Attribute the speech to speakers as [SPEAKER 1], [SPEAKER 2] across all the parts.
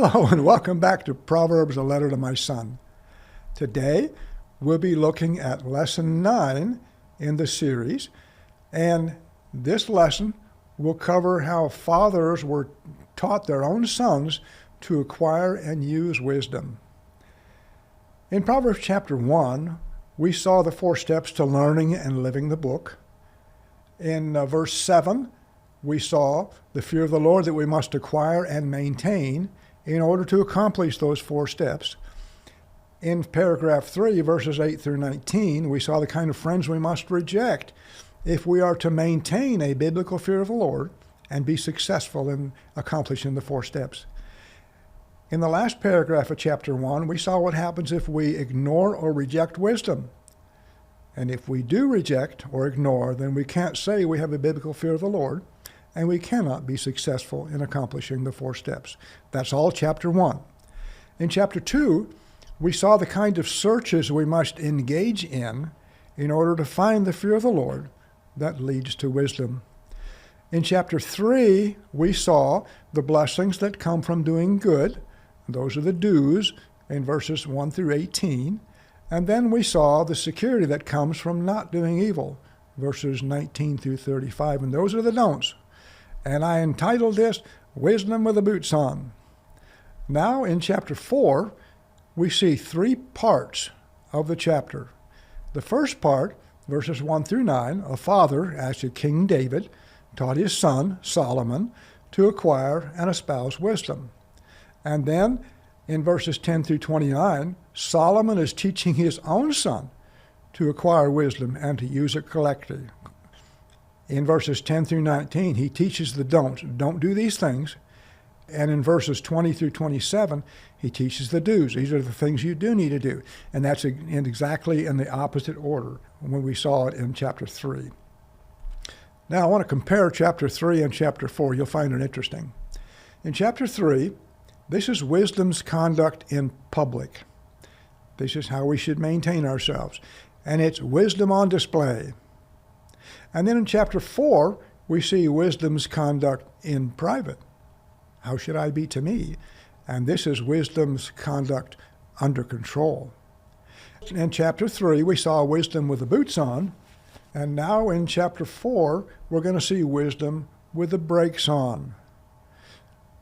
[SPEAKER 1] Hello and welcome back to Proverbs, a letter to my son. Today we'll be looking at lesson 9 in the series, and this lesson will cover how fathers were taught their own sons to acquire and use wisdom. In Proverbs chapter 1, we saw the 4 steps to learning and living the book. In verse 7, we saw the fear of the Lord that we must acquire and maintain in order to accomplish those 4 steps. In paragraph 3, verses 8 through 19, we saw the kind of friends we must reject if we are to maintain a biblical fear of the Lord and be successful in accomplishing the 4 steps. In the last paragraph of chapter 1, we saw what happens if we ignore or reject wisdom. And if we do reject or ignore, then we can't say we have a biblical fear of the Lord, and we cannot be successful in accomplishing the 4 steps. That's all chapter 1. In chapter 2, we saw the kind of searches we must engage in order to find the fear of the Lord that leads to wisdom. In chapter 3, we saw the blessings that come from doing good. Those are the do's in verses 1 through 18. And then we saw the security that comes from not doing evil, verses 19 through 35. And those are the don'ts. And I entitled this, Wisdom with the Boots On. Now in chapter 4, we see 3 parts of the chapter. The first part, verses 1 through 9, a father, actually King David, taught his son, Solomon, to acquire and espouse wisdom. And then in verses 10 through 29, Solomon is teaching his own son to acquire wisdom and to use it correctly. In verses 10 through 19, he teaches the don'ts. Don't do these things. And in verses 20 through 27, he teaches the do's. These are the things you do need to do. And that's exactly in the opposite order when we saw it in chapter 3. Now I want to compare chapter 3 and chapter 4. You'll find it interesting. In chapter 3, this is wisdom's conduct in public. This is how we should maintain ourselves. And it's wisdom on display. And then in chapter 4, we see wisdom's conduct in private. How should I be to me? And this is wisdom's conduct under control. In chapter 3, we saw wisdom with the boots on. And now in chapter 4, we're going to see wisdom with the brakes on.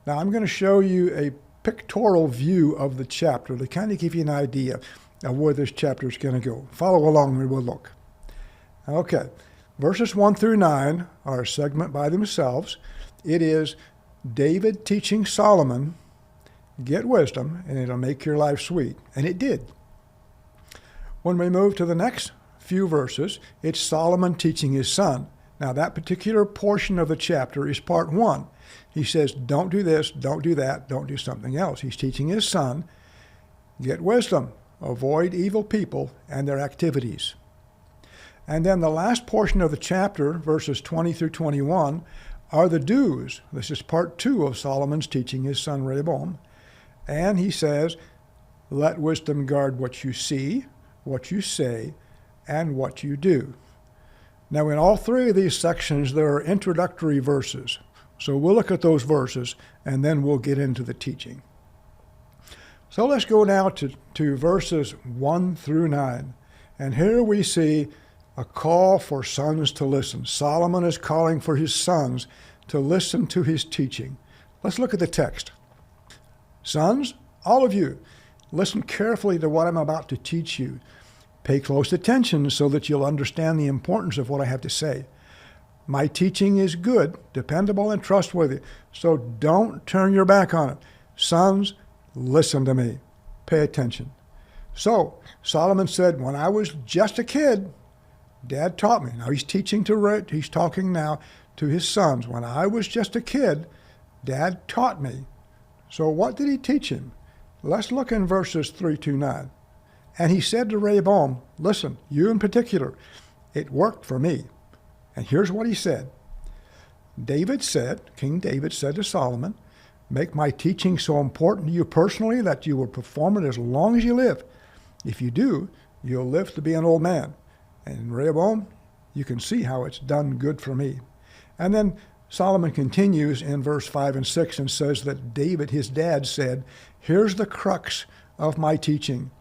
[SPEAKER 1] Now I'm going to show you a pictorial view of the chapter to kind of give you an idea of where this chapter is going to go. Follow along and we'll look. Okay. Verses 1 through 9 are a segment by themselves. It is David teaching Solomon, get wisdom, and it'll make your life sweet. And it did. When we move to the next few verses, it's Solomon teaching his son. Now, that particular portion of the chapter is part 1. He says, don't do this, don't do that, don't do something else. He's teaching his son, get wisdom, avoid evil people and their activities. And then the last portion of the chapter, verses 20 through 21, are the do's. This is part 2 of Solomon's teaching his son Rehoboam. And he says, let wisdom guard what you see, what you say, and what you do. Now in all 3 of these sections, there are introductory verses. So we'll look at those verses, and then we'll get into the teaching. So let's go now to verses 1 through 9. And here we see a call for sons to listen. Solomon is calling for his sons to listen to his teaching. Let's look at the text. Sons, all of you, listen carefully to what I'm about to teach you. Pay close attention so that you'll understand the importance of what I have to say. My teaching is good, dependable, and trustworthy, so don't turn your back on it. Sons, listen to me. Pay attention. So, Solomon said, when I was just a kid, Dad taught me. Now he's talking now to his sons. When I was just a kid, Dad taught me. So what did he teach him? Let's look in verses 3 to 9. And he said to Rehoboam, listen, you in particular, it worked for me. And here's what he said. King David said to Solomon, make my teaching so important to you personally that you will perform it as long as you live. If you do, you'll live to be an old man. And Rehoboam, you can see how it's done good for me. And then Solomon continues in verse 5 and 6 and says that David, his dad, said, "Here's the crux of my teaching.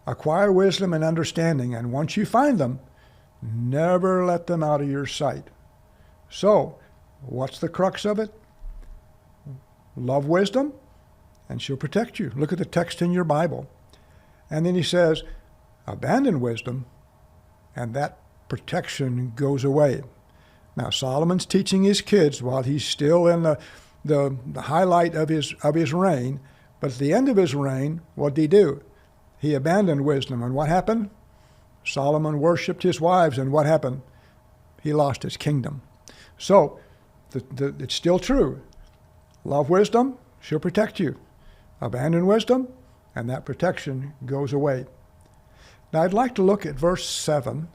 [SPEAKER 1] Acquire wisdom and understanding, and once you find them, never let them out of your sight." So, what's the crux of it? Love wisdom, and she'll protect you. Look at the text in your Bible. And then he says, abandon wisdom, and that protection goes away. Now, Solomon's teaching his kids while he's still in the highlight of his reign, but at the end of his reign, what did he do? He abandoned wisdom, and what happened? Solomon worshipped his wives, and what happened? He lost his kingdom. So, it's still true. Love wisdom, she'll protect you. Abandon wisdom, and that protection goes away. Now, I'd like to look at verse 7.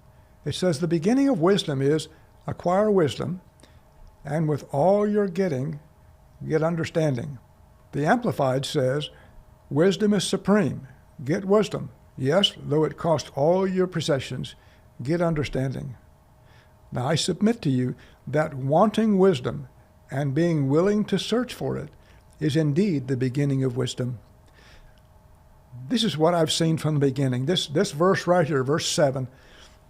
[SPEAKER 1] It says, the beginning of wisdom is acquire wisdom, and with all you're getting, get understanding. The Amplified says, wisdom is supreme. Get wisdom. Yes, though it cost all your possessions, get understanding. Now, I submit to you that wanting wisdom and being willing to search for it is indeed the beginning of wisdom. This is what I've seen from the beginning. This verse right here, verse 7,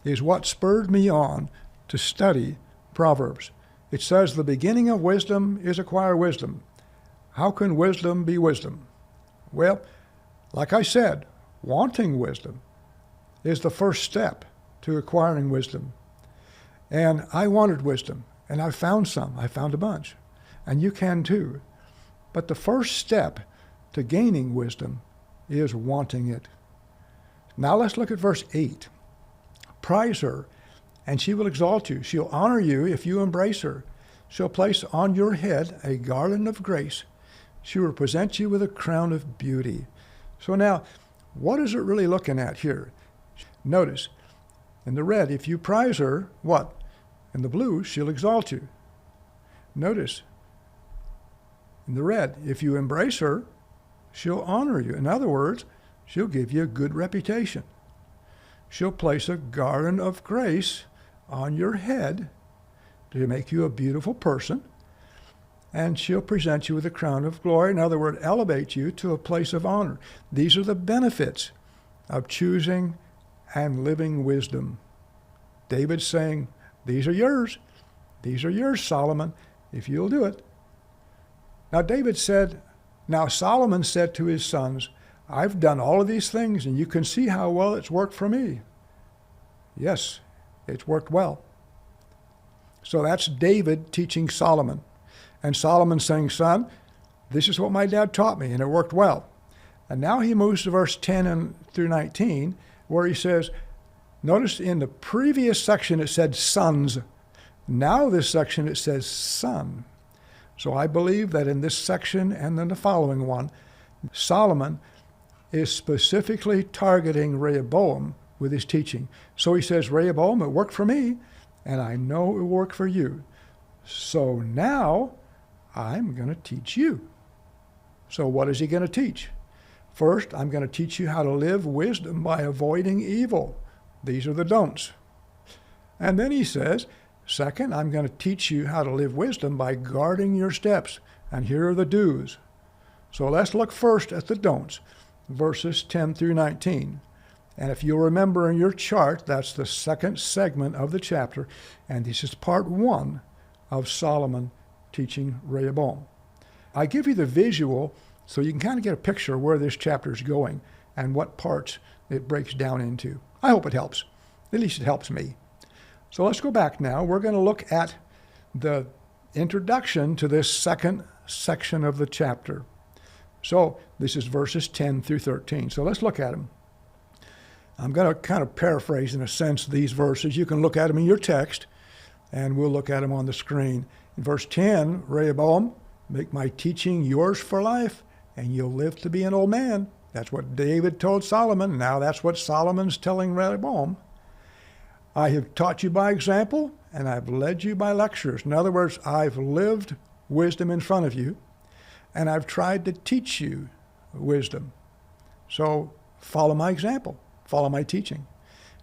[SPEAKER 1] is what spurred me on to study Proverbs. It says the beginning of wisdom is acquire wisdom. How can wisdom be wisdom? Well, like I said, wanting wisdom is the first step to acquiring wisdom. And I wanted wisdom, and I found some. I found a bunch. And you can too. But the first step to gaining wisdom is wanting it. Now let's look at verse 8. Prize her, and she will exalt you. She'll honor you if you embrace her. She'll place on your head a garland of grace. She will present you with a crown of beauty. So now, what is it really looking at here? Notice, in the red, if you prize her, what? In the blue, she'll exalt you. Notice, in the red, if you embrace her, she'll honor you. In other words, she'll give you a good reputation. She'll place a garland of grace on your head to make you a beautiful person, and she'll present you with a crown of glory. In other words, elevate you to a place of honor. These are the benefits of choosing and living wisdom. David's saying, these are yours. These are yours, Solomon, if you'll do it. Now Solomon said to his sons, I've done all of these things, and you can see how well it's worked for me. Yes, it's worked well. So that's David teaching Solomon. And Solomon saying, son, this is what my dad taught me, and it worked well. And now he moves to verse 10 through 19, where he says, notice in the previous section it said sons. Now this section it says son. So I believe that in this section and then the following one, Solomon is specifically targeting Rehoboam with his teaching. So he says, Rehoboam, it worked for me, and I know it will work for you. So now I'm going to teach you. So what is he going to teach? First, I'm going to teach you how to live wisdom by avoiding evil. These are the don'ts. And then he says, second, I'm going to teach you how to live wisdom by guarding your steps. And here are the do's. So let's look first at the don'ts, verses 10 through 19. And if you'll remember in your chart, that's the second segment of the chapter, and this is part 1 of Solomon teaching Rehoboam. I give you the visual so you can kind of get a picture where this chapter is going and what parts it breaks down into. I hope it helps. At least it helps me. So let's go back now. We're going to look at the introduction to this second section of the chapter. So this is verses 10 through 13. So let's look at them. I'm going to kind of paraphrase, in a sense, these verses. You can look at them in your text, and we'll look at them on the screen. In verse 10, Rehoboam, make my teaching yours for life, and you'll live to be an old man. That's what David told Solomon. Now that's what Solomon's telling Rehoboam. I have taught you by example, and I've led you by lectures. In other words, I've lived wisdom in front of you, and I've tried to teach you wisdom. So follow my example. Follow my teaching.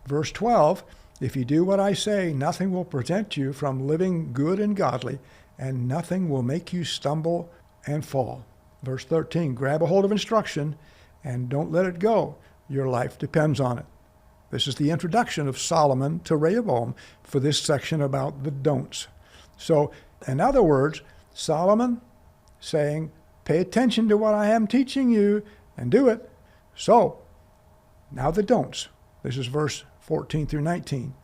[SPEAKER 1] Verse 12, if you do what I say, nothing will prevent you from living good and godly and nothing will make you stumble and fall. Verse 13, grab a hold of instruction and don't let it go. Your life depends on it. This is the introduction of Solomon to Rehoboam for this section about the don'ts. So, in other words, Solomon saying, pay attention to what I am teaching you and do it. So, now the don'ts. This is verse 14 through 19.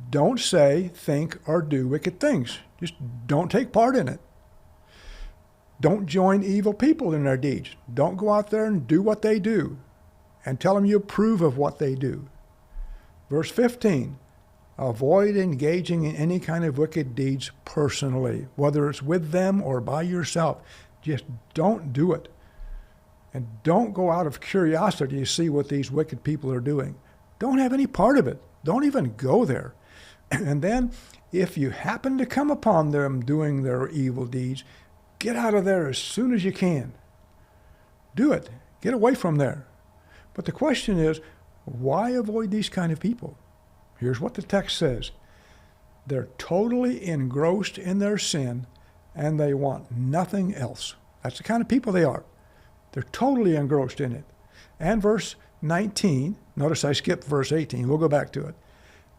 [SPEAKER 1] Don't say, think, or do wicked things. Just don't take part in it. Don't join evil people in their deeds. Don't go out there and do what they do and tell them you approve of what they do. Verse 15, avoid engaging in any kind of wicked deeds personally, whether it's with them or by yourself. Just don't do it. And don't go out of curiosity to see what these wicked people are doing. Don't have any part of it. Don't even go there. And then, if you happen to come upon them doing their evil deeds, get out of there as soon as you can. Do it. Get away from there. But the question is, why avoid these kind of people? Here's what the text says. They're totally engrossed in their sin, and they want nothing else. That's the kind of people they are. They're totally engrossed in it. And verse 19, notice I skipped verse 18. We'll go back to it.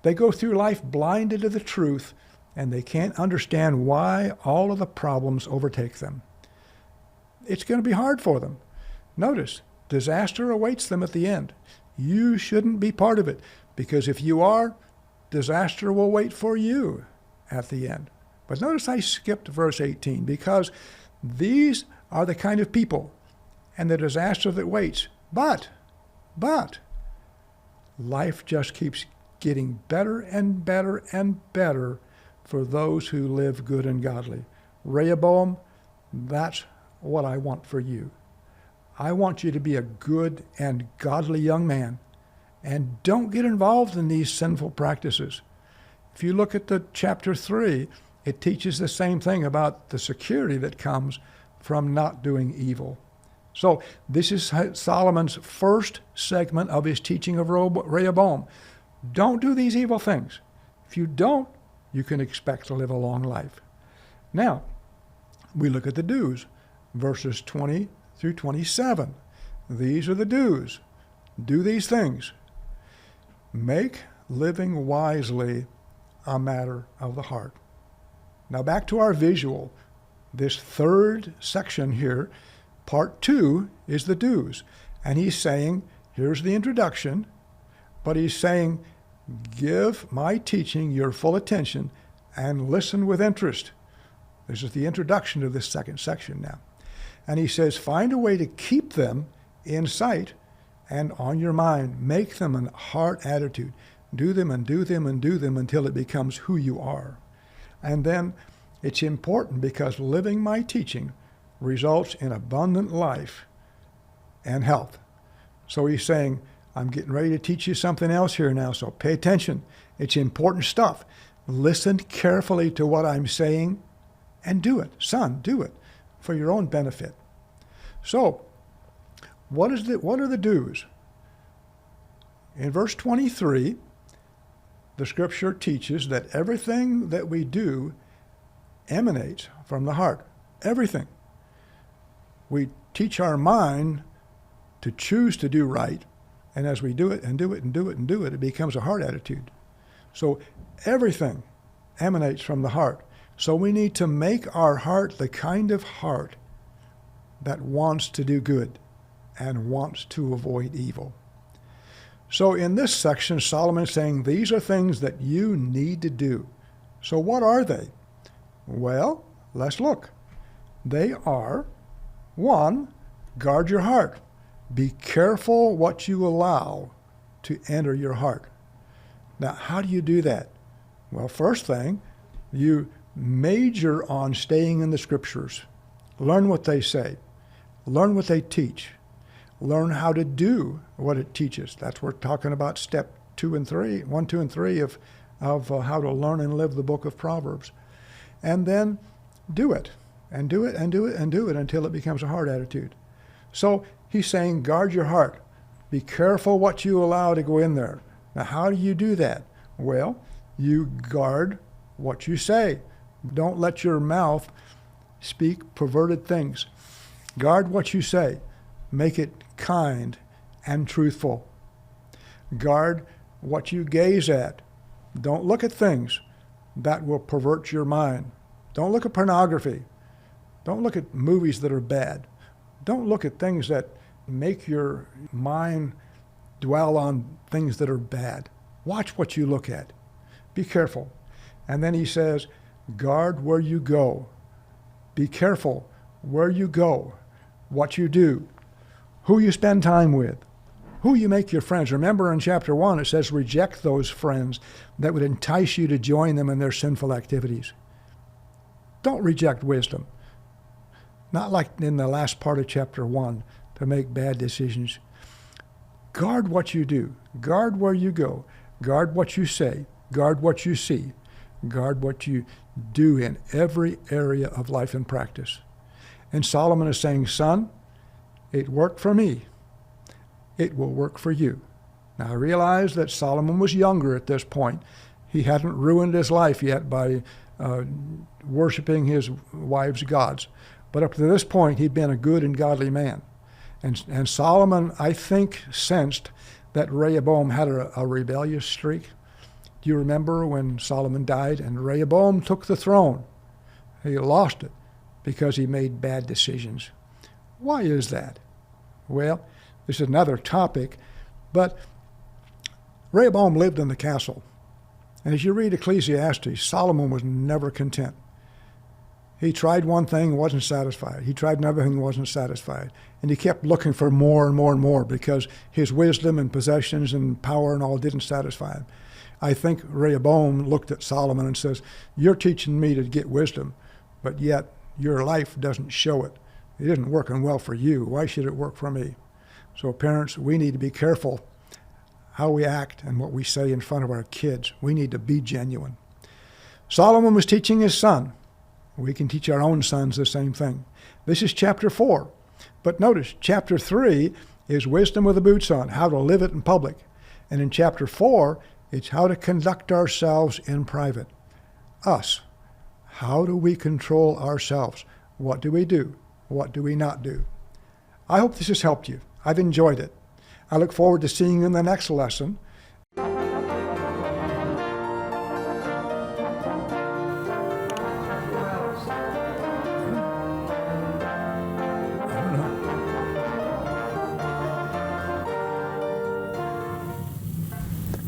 [SPEAKER 1] They go through life blinded to the truth, and they can't understand why all of the problems overtake them. It's going to be hard for them. Notice, disaster awaits them at the end. You shouldn't be part of it, because if you are, disaster will wait for you at the end. But notice I skipped verse 18, because these are the kind of people and the disaster that waits. But, life just keeps getting better and better and better for those who live good and godly. Rehoboam, that's what I want for you. I want you to be a good and godly young man, and don't get involved in these sinful practices. If you look at the chapter 3, it teaches the same thing about the security that comes from not doing evil. So this is Solomon's first segment of his teaching of Rehoboam. Don't do these evil things. If you don't, you can expect to live a long life. Now, we look at the do's, verses 20 through 27. These are the do's. Do these things. Make living wisely a matter of the heart. Now back to our visual. This third section here, part 2, is the do's. And he's saying, here's the introduction, but he's saying, give my teaching your full attention and listen with interest. This is the introduction to this second section now. And he says, find a way to keep them in sight and on your mind. Make them a heart attitude. Do them and do them and do them until it becomes who you are. And then it's important because living my teaching results in abundant life and health. So he's saying, I'm getting ready to teach you something else here now, so pay attention. It's important stuff. Listen carefully to what I'm saying and do it. Son, do it for your own benefit. So, what are the do's? In verse 23, the scripture teaches that everything that we do emanates from the heart. Everything. We teach our mind to choose to do right, and as we do it and do it and do it and do it, it becomes a heart attitude. So everything emanates from the heart. So we need to make our heart the kind of heart that wants to do good and wants to avoid evil. So in this section, Solomon's saying these are things that you need to do. So what are they? Well, let's look. They are, 1, guard your heart. Be careful what you allow to enter your heart. Now, how do you do that? Well, first thing, you major on staying in the scriptures. Learn what they say. Learn what they teach. Learn how to do what it teaches. That's what we're talking about step 1, 2, and 3 of how to learn and live the book of Proverbs. And then do it, and do it, and do it, and do it until it becomes a heart attitude. So he's saying, guard your heart. Be careful what you allow to go in there. Now, how do you do that? Well, you guard what you say. Don't let your mouth speak perverted things. Guard what you say. Make it kind and truthful. Guard what you gaze at. Don't look at things that will pervert your mind. Don't look at pornography. Don't look at movies that are bad. Don't look at things that make your mind dwell on things that are bad. Watch what you look at. Be careful. And then he says, guard where you go. Be careful where you go, what you do, who you spend time with, who you make your friends. Remember in chapter 1, it says reject those friends that would entice you to join them in their sinful activities. Don't reject wisdom. Not like in the last part of chapter 1 to make bad decisions. Guard what you do. Guard where you go. Guard what you say. Guard what you see. Guard what you do in every area of life and practice. And Solomon is saying, son, it worked for me. It will work for you. Now I realize that Solomon was younger at this point. He hadn't ruined his life yet by worshiping his wives' gods. But up to this point, he'd been a good and godly man. And Solomon, I think, sensed that Rehoboam had a rebellious streak. Do you remember when Solomon died and Rehoboam took the throne? He lost it because he made bad decisions. Why is that? Well, this is another topic, but Rehoboam lived in the castle. And as you read Ecclesiastes, Solomon was never content. He tried one thing, wasn't satisfied. He tried another thing, wasn't satisfied. And he kept looking for more and more and more because his wisdom and possessions and power and all didn't satisfy him. I think Rehoboam looked at Solomon and says, you're teaching me to get wisdom, but yet your life doesn't show it. It isn't working well for you. Why should it work for me? So parents, we need to be careful how we act and what we say in front of our kids. We need to be genuine. Solomon was teaching his son. We can teach our own sons the same thing. This is chapter 4. But notice, chapter 3 is wisdom with the boots on, how to live it in public. And in chapter 4, it's how to conduct ourselves in private. Us. How do we control ourselves? What do we do? What do we not do? I hope this has helped you. I've enjoyed it. I look forward to seeing you in the next lesson